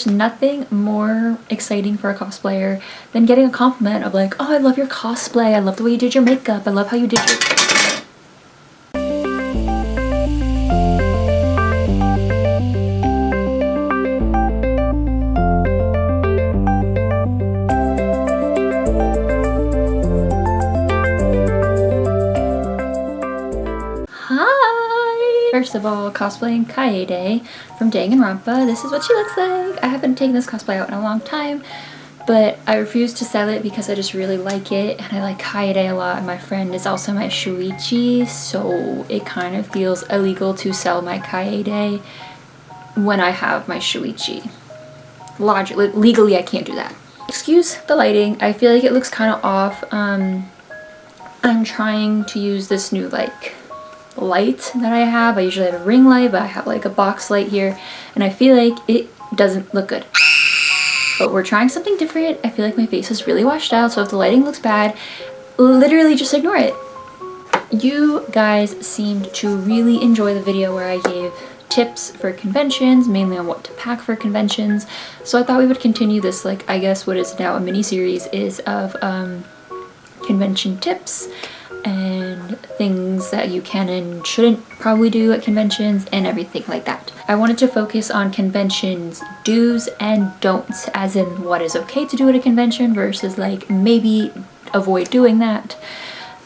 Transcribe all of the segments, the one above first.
There's nothing more exciting for a cosplayer than getting a compliment of like, oh, I love your cosplay, I love the way you did your makeup, I love how you did your... First of all, cosplaying Kaede from Danganronpa. This is what she looks like. I haven't taken this cosplay out in a long time, but I refuse to sell it because I just really like it, and I like Kaede a lot, and my friend is also my Shuichi, so it kind of feels illegal to sell my Kaede when I have my Shuichi. Logically, legally I can't do that. Excuse the lighting, I feel like it looks kind of off. I'm trying to use this new light that I have. I usually have a ring light, but I have like a box light here, and I feel like it doesn't look good. But we're trying something different. I feel like my face is really washed out, so if the lighting looks bad, literally just ignore it. You guys seemed to really enjoy the video where I gave tips for conventions, mainly on what to pack for conventions, so I thought we would continue this, like, I guess what is now a mini-series is of convention tips and things that you can and shouldn't probably do at conventions and everything like that. I wanted to focus on conventions do's and don'ts, as in what is okay to do at a convention versus like maybe avoid doing that,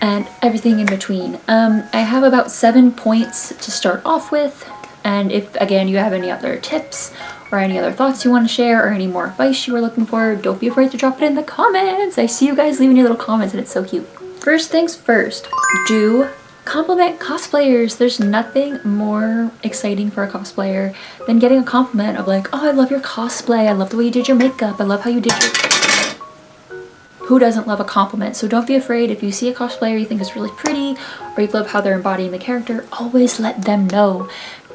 and everything in between. I have about 7 points to start off with, and if again you have any other tips or any other thoughts you want to share or any more advice you were looking for, don't be afraid to drop it in the comments. I see you guys leaving your little comments and it's so cute. First things first, do compliment cosplayers. There's nothing more exciting for a cosplayer than getting a compliment of like, oh, I love your cosplay, I love the way you did your makeup, I love how you did your... Who doesn't love a compliment? So don't be afraid. If you see a cosplayer you think is really pretty, or you love how they're embodying the character, always let them know,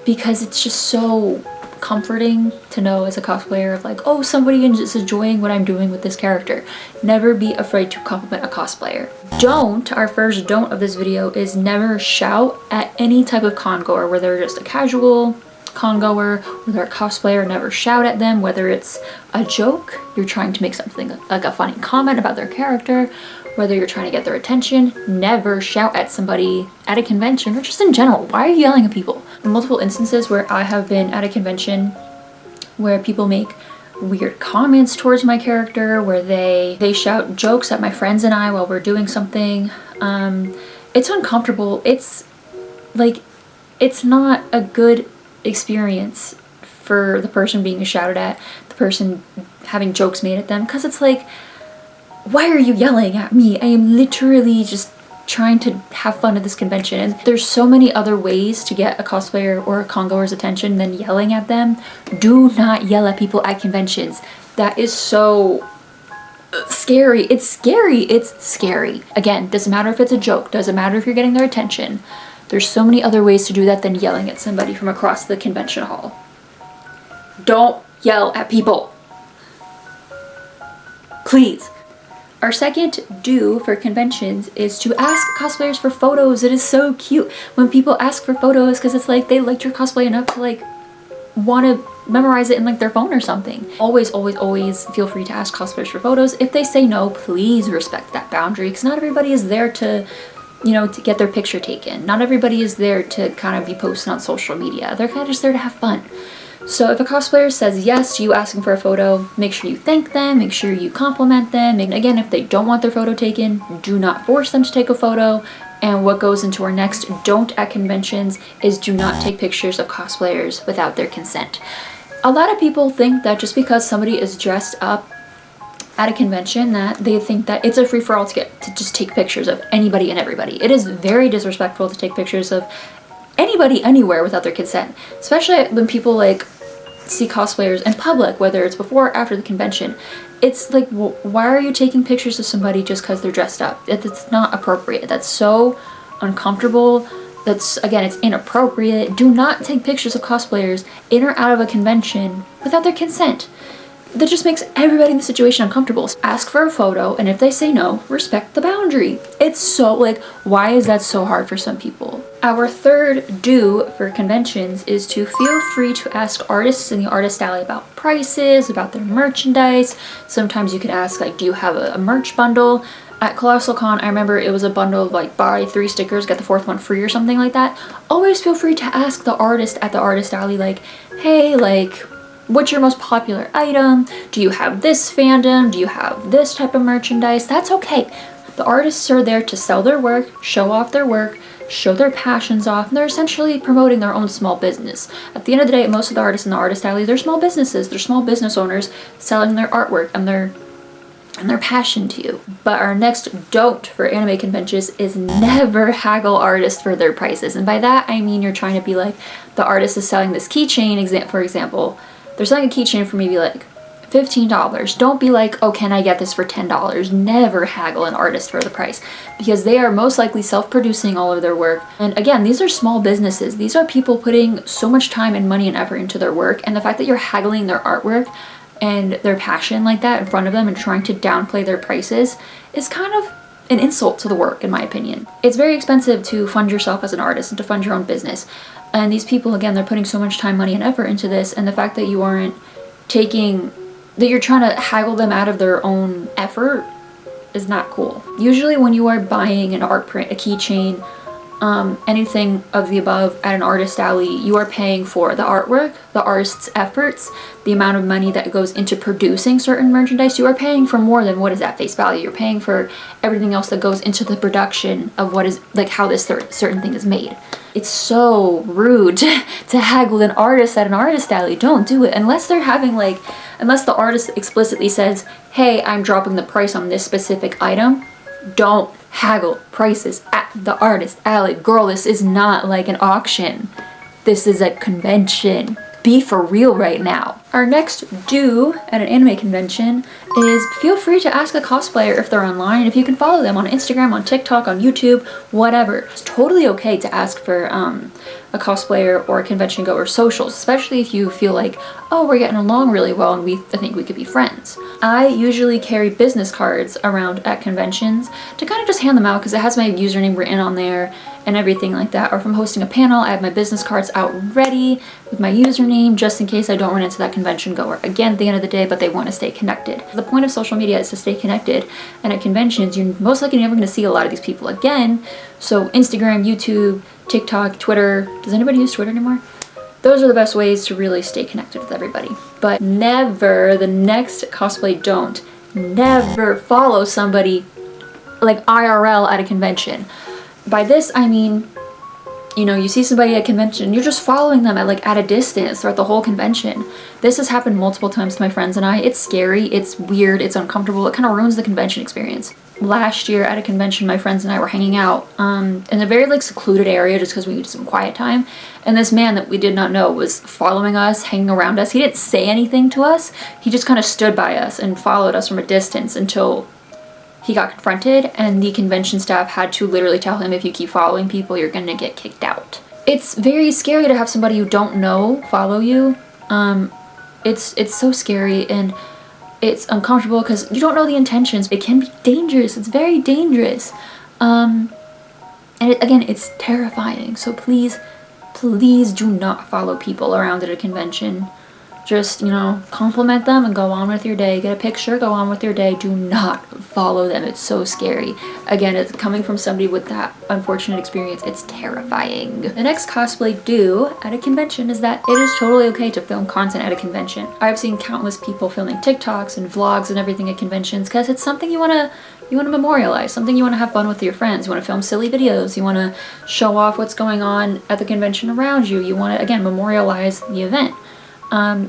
because it's just so comforting to know as a cosplayer of like, oh, somebody is enjoying what I'm doing with this character. Never be afraid to compliment a cosplayer. Our first don't of this video is never shout at any type of con goer, whether they're just a casual con goer or they're a cosplayer. Never shout at them, whether it's a joke, you're trying to make something like a funny comment about their character, whether you're trying to get their attention. Never shout at somebody at a convention or just in general. Why are you yelling at people? In multiple instances where I have been at a convention where people make weird comments towards my character, where they shout jokes at my friends and I while we're doing something. It's uncomfortable. It's like, it's not a good experience for the person being shouted at, the person having jokes made at them, because it's like, why are you yelling at me? I am literally just trying to have fun at this convention, and there's so many other ways to get a cosplayer or a con-goer's attention than yelling at them. Do not yell at people at conventions. That is so scary. It's scary. It's scary. Again, doesn't matter if it's a joke, doesn't matter if you're getting their attention. There's so many other ways to do that than yelling at somebody from across the convention hall. Don't yell at people. Please. Our second do for conventions is to ask cosplayers for photos. It is so cute when people ask for photos, because it's like they liked your cosplay enough to like want to memorize it in like their phone or something. Always, always, always feel free to ask cosplayers for photos. If they say no, please respect that boundary, because not everybody is there to, you know, to get their picture taken. Not everybody is there to kind of be posted on social media. They're kind of just there to have fun. So if a cosplayer says yes to you asking for a photo, make sure you thank them, make sure you compliment them. And again, if they don't want their photo taken, do not force them to take a photo. And what goes into our next don't at conventions is do not take pictures of cosplayers without their consent. A lot of people think that just because somebody is dressed up at a convention that they think that it's a free-for-all to just take pictures of anybody and everybody. It is very disrespectful to take pictures of anybody anywhere without their consent, especially when people like see cosplayers in public, whether it's before or after the convention. It's like, well, why are you taking pictures of somebody just because they're dressed up? It's not appropriate. That's so uncomfortable. That's, again, it's inappropriate. Do not take pictures of cosplayers in or out of a convention without their consent. That just makes everybody in the situation uncomfortable. Ask for a photo, and if they say no, respect the boundary. It's so, like, why is that so hard for some people? Our third do for conventions is to feel free to ask artists in the artist alley about prices, about their merchandise. Sometimes you can ask, like, do you have a merch bundle? At Colossal Con, I remember it was a bundle of like buy 3 stickers, get the 4th one free or something like that. Always feel free to ask the artist at the artist alley, like, hey, like, what's your most popular item? Do you have this fandom? Do you have this type of merchandise? That's okay. The artists are there to sell their work, show off their work, show their passions off, and they're essentially promoting their own small business. At the end of the day, most of the artists in the artist alley, they're small businesses. They're small business owners selling their artwork and their passion to you. But our next don't for anime conventions is never haggle artists for their prices. And by that, I mean you're trying to be like, the artist is selling this keychain, for example, they're selling a keychain for maybe like $15. Don't be like, oh, can I get this for $10? Never haggle an artist for the price, because they are most likely self-producing all of their work. And again, these are small businesses. These are people putting so much time and money and effort into their work, and the fact that you're haggling their artwork and their passion like that in front of them and trying to downplay their prices is kind of an insult to the work, in my opinion. It's very expensive to fund yourself as an artist and to fund your own business. And these people, again, they're putting so much time, money, and effort into this, and the fact that you aren't that you're trying to haggle them out of their own effort is not cool. Usually when you are buying an art print, a keychain, anything of the above at an artist alley, you are paying for the artwork, the artist's efforts, the amount of money that goes into producing certain merchandise. You are paying for more than what is at face value. You're paying for everything else that goes into the production of what is, like, how this certain thing is made. It's so rude to haggle an artist at an artist alley. Don't do it unless they're having unless the artist explicitly says, hey, I'm dropping the price on this specific item. Don't haggle prices at the artist alley. Girl, this is not like an auction. This is a convention. Be for real right now. Our next do at an anime convention is feel free to ask a cosplayer if they're online, if you can follow them on Instagram, on TikTok, on YouTube, whatever. It's totally okay to ask for a cosplayer or a convention goer socials, especially if you feel like, oh, we're getting along really well and I think we could be friends. I usually carry business cards around at conventions to kind of just hand them out because it has my username written on there and everything like that. Or if I'm hosting a panel, I have my business cards out ready with my username just in case I don't run into that convention goer again at the end of the day, but they want to stay connected. The point of social media is to stay connected, and at conventions you're most likely never going to see a lot of these people again. So Instagram, YouTube, TikTok, Twitter. Does anybody use Twitter anymore? Those are the best ways to really stay connected with everybody. But never, the next cosplay don't, never follow somebody like IRL at a convention. By this I mean, you know, you see somebody at a convention, you're just following them at a distance throughout the whole convention. This has happened multiple times to my friends and I. It's scary, it's weird, it's uncomfortable, it kind of ruins the convention experience. Last year at a convention, my friends and I were hanging out in a very secluded area just because we needed some quiet time, and this man that we did not know was following us, hanging around us. He didn't say anything to us, he just kind of stood by us and followed us from a distance until he got confronted, and the convention staff had to literally tell him, if you keep following people, you're gonna get kicked out. It's very scary to have somebody you don't know follow you. It's so scary and it's uncomfortable because you don't know the intentions. It can be dangerous. It's very dangerous. And again, it's terrifying. So please do not follow people around at a convention. Just, you know, compliment them and go on with your day. Get a picture, go on with your day. Do not follow them. It's so scary. Again, it's coming from somebody with that unfortunate experience. It's terrifying. The next cosplay do at a convention is that it is totally okay to film content at a convention. I've seen countless people filming TikToks and vlogs and everything at conventions because it's something you want to memorialize, something you want to have fun with your friends. You want to film silly videos. You want to show off what's going on at the convention around you. You want to, again, memorialize the event.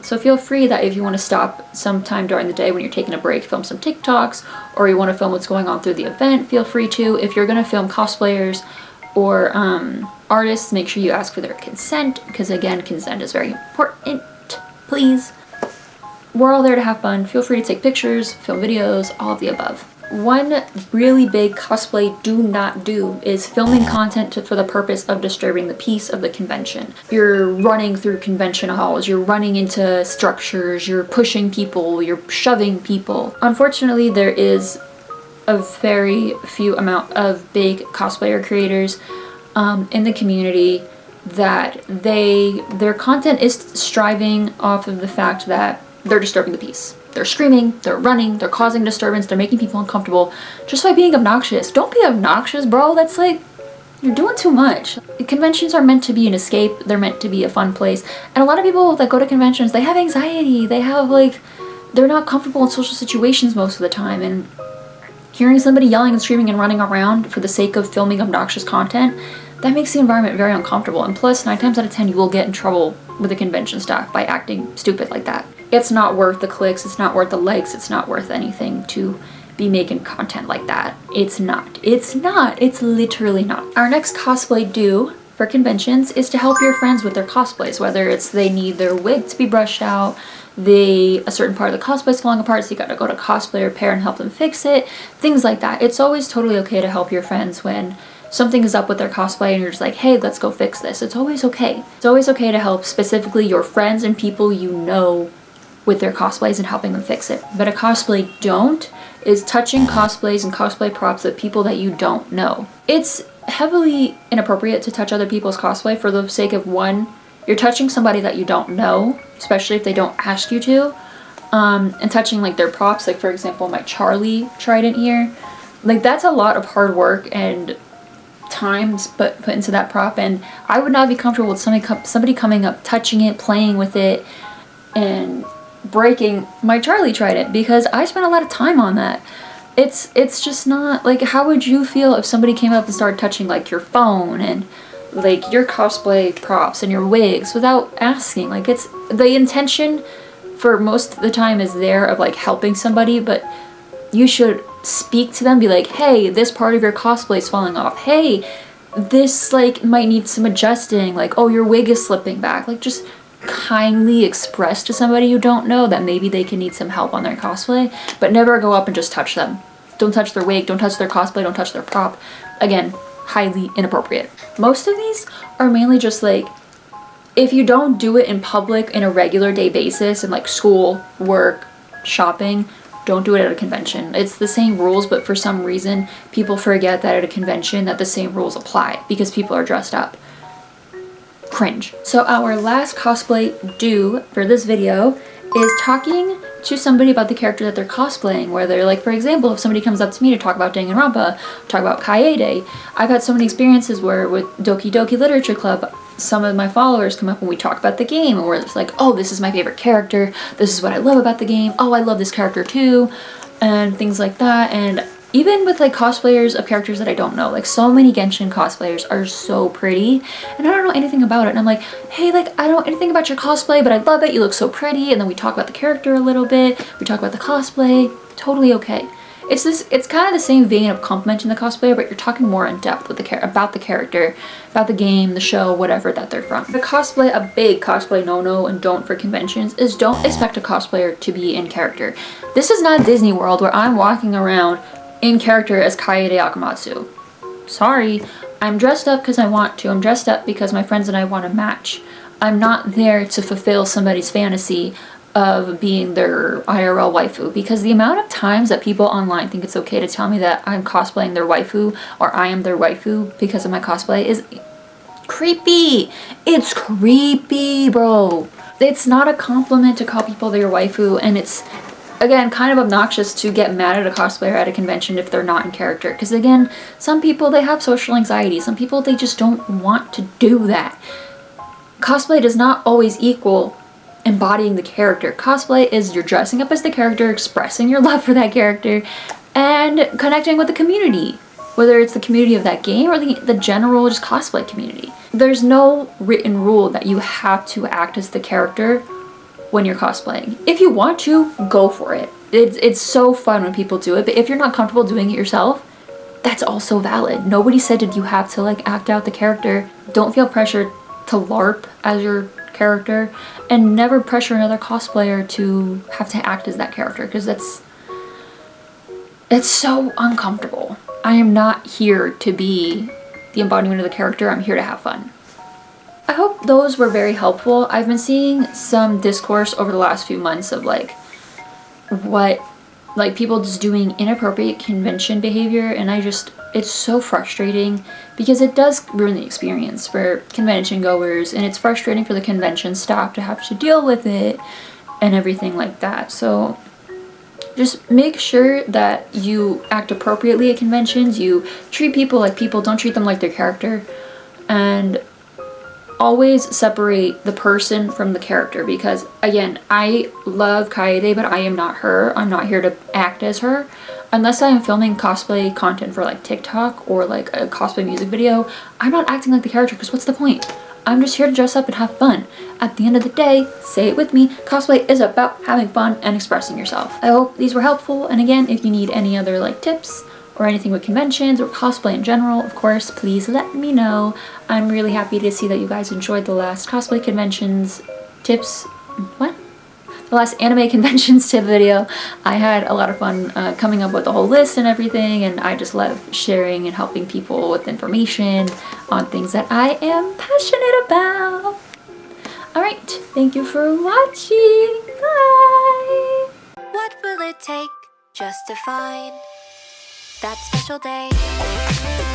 So feel free that if you want to stop sometime during the day when you're taking a break, film some TikToks, or you want to film what's going on through the event, feel free to. If you're going to film cosplayers or artists, make sure you ask for their consent, because again, consent is very important, please. We're all there to have fun. Feel free to take pictures, film videos, all of the above. One really big cosplay do not do is filming content for the purpose of disturbing the peace of the convention. You're running through convention halls, you're running into structures, you're pushing people, you're shoving people. Unfortunately, there is a very few amount of big cosplayer creators in the community that their content is striving off of the fact that they're disturbing the peace. They're screaming, they're running, they're causing disturbance, they're making people uncomfortable just by being obnoxious. Don't be obnoxious, bro. That's like, you're doing too much. Conventions are meant to be an escape. They're meant to be a fun place. And a lot of people that go to conventions, they have anxiety. They have like, they're not comfortable in social situations most of the time. And hearing somebody yelling and screaming and running around for the sake of filming obnoxious content, that makes the environment very uncomfortable. And plus, 9 times out of 10, you will get in trouble with the convention staff by acting stupid like that. It's not worth the clicks, it's not worth the likes, it's not worth anything to be making content like that. It's not. It's not. It's literally not. Our next cosplay do for conventions is to help your friends with their cosplays, whether it's they need their wig to be brushed out, a certain part of the cosplay is falling apart, so you gotta go to cosplay repair and help them fix it, things like that. It's always totally okay to help your friends when something is up with their cosplay and you're just like, hey, let's go fix this. It's always okay. It's always okay to help specifically your friends and people you know with their cosplays and helping them fix it. But a cosplay don't is touching cosplays and cosplay props of people that you don't know. It's heavily inappropriate to touch other people's cosplay for the sake of, one, you're touching somebody that you don't know, especially if they don't ask you to, and touching like their props, like for example my Charlie trident here, like that's a lot of hard work and time put into that prop, and I would not be comfortable with somebody coming up, touching it, playing with it, and breaking my Charlie trident because I spent a lot of time on that. It's just not like, how would you feel if somebody came up and started touching like your phone and like your cosplay props and your wigs without asking? Like, it's the intention for most of the time is there of like helping somebody, but you should speak to them, be like, hey, this part of your cosplay is falling off, hey, this like might need some adjusting, like, oh, your wig is slipping back. Like, just kindly express to somebody you don't know that maybe they can need some help on their cosplay, but never go up and just touch them. Don't touch their wig, don't touch their cosplay, don't touch their prop. Again, highly inappropriate. Most of these are mainly just like, if you don't do it in public in a regular day basis in like school, work, shopping, don't do it at a convention. It's the same rules, but for some reason people forget that at a convention that the same rules apply because people are dressed up. Cringe. So our last cosplay do for this video is talking to somebody about the character that they're cosplaying, where they're like, for example, if somebody comes up to me to talk about Danganronpa, talk about Kaede, I've had so many experiences where with Doki Doki Literature Club, some of my followers come up and we talk about the game, and we're just like, oh, this is my favorite character, this is what I love about the game, oh, I love this character too, and things like that. And even with like cosplayers of characters that I don't know, like so many Genshin cosplayers are so pretty and I don't know anything about it, and I'm like, hey, like I don't know anything about your cosplay, but I love it, you look so pretty, and then we talk about the character a little bit, we talk about the cosplay, totally okay. It's kind of the same vein of complimenting the cosplayer, but you're talking more in depth with about the character, about the game, the show, whatever that they're from. The cosplay, a big cosplay no-no and don't for conventions is don't expect a cosplayer to be in character. This is not Disney World where I'm walking around in character as Kaede Akamatsu. Sorry, I'm dressed up because I want to. I'm dressed up because my friends and I want to match. I'm not there to fulfill somebody's fantasy of being their IRL waifu, because the amount of times that people online think it's okay to tell me that I'm cosplaying their waifu or I am their waifu because of my cosplay is creepy. It's creepy, bro. It's not a compliment to call people their waifu, and it's, again, kind of obnoxious to get mad at a cosplayer at a convention if they're not in character. Because again, some people, they have social anxiety. Some people, they just don't want to do that. Cosplay does not always equal embodying the character. Cosplay is you're dressing up as the character, expressing your love for that character, and connecting with the community. Whether it's the community of that game or the general just cosplay community. There's no written rule that you have to act as the character when you're cosplaying. If you want to, go for it. It's so fun when people do it, but if you're not comfortable doing it yourself, that's also valid. Nobody said that you have to like act out the character. Don't feel pressured to LARP as your character, and never pressure another cosplayer to have to act as that character, because it's so uncomfortable. I am not here to be the embodiment of the character. I'm here to have fun. I hope those were very helpful. I've been seeing some discourse over the last few months of like what like people just doing inappropriate convention behavior, and it's so frustrating because it does ruin the experience for convention goers, and it's frustrating for the convention staff to have to deal with it and everything like that. So just make sure that you act appropriately at conventions. You treat people like people, don't treat them like their character, and always separate the person from the character, because again, I love Kaede, but I am not her. I'm not here to act as her. Unless I am filming cosplay content for like TikTok or like a cosplay music video, I'm not acting like the character, because what's the point? I'm just here to dress up and have fun. At the end of the day, say it with me, cosplay is about having fun and expressing yourself. I hope these were helpful, and again, if you need any other like tips or anything with conventions or cosplay in general, of course, please let me know. I'm really happy to see that you guys enjoyed the last cosplay conventions tips. What? The last anime conventions tip video. I had a lot of fun coming up with the whole list and everything, and I just love sharing and helping people with information on things that I am passionate about. Alright, thank you for watching. Bye! What will it take just to find that special day?